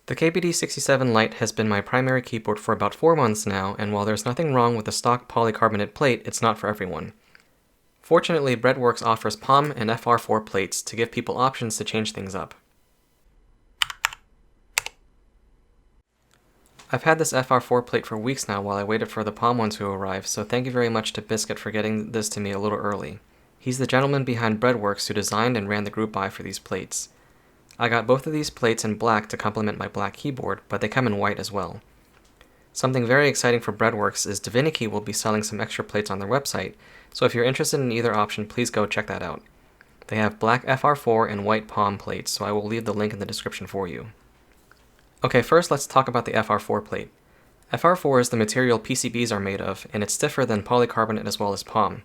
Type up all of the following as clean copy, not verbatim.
The KBD67 Lite has been my primary keyboard for about 4 months now, and while there's nothing wrong with the stock polycarbonate plate, it's not for everyone. Fortunately, Bredworks offers palm and FR4 plates to give people options to change things up. I've had this FR4 plate for weeks now while I waited for the palm one to arrive, so thank you very much to Biscut for getting this to me a little early. He's the gentleman behind Bredworks who designed and ran the group buy for these plates. I got both of these plates in black to complement my black keyboard, but they come in white as well. Something very exciting for Bredworks is Divinity will be selling some extra plates on their website, so if you're interested in either option, please go check that out. They have black FR4 and white palm plates, so I will leave the link in the description for you. Okay, first let's talk about the FR4 plate. FR4 is the material PCBs are made of, and it's stiffer than polycarbonate as well as palm.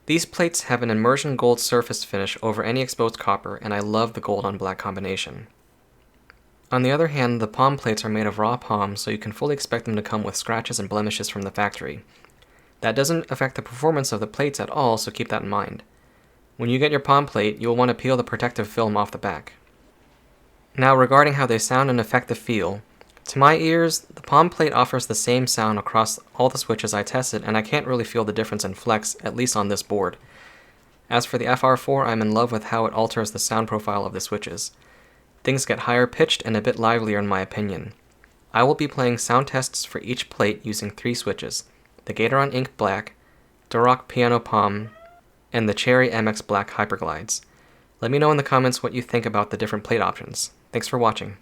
These plates have an immersion gold surface finish over any exposed copper, and I love the gold on black combination. On the other hand, the palm plates are made of raw palm, so you can fully expect them to come with scratches and blemishes from the factory. That doesn't affect the performance of the plates at all, so keep that in mind. When you get your palm plate, you will want to peel the protective film off the back. Now regarding how they sound and affect the feel, to my ears, the palm plate offers the same sound across all the switches I tested, and I can't really feel the difference in flex, at least on this board. As for the FR4, I'm in love with how it alters the sound profile of the switches. Things get higher pitched and a bit livelier in my opinion. I will be playing sound tests for each plate using 3 switches, the Gateron Ink Black, Durock Piano Palm, and the Cherry MX Black Hyperglides. Let me know in the comments what you think about the different plate options. Thanks for watching.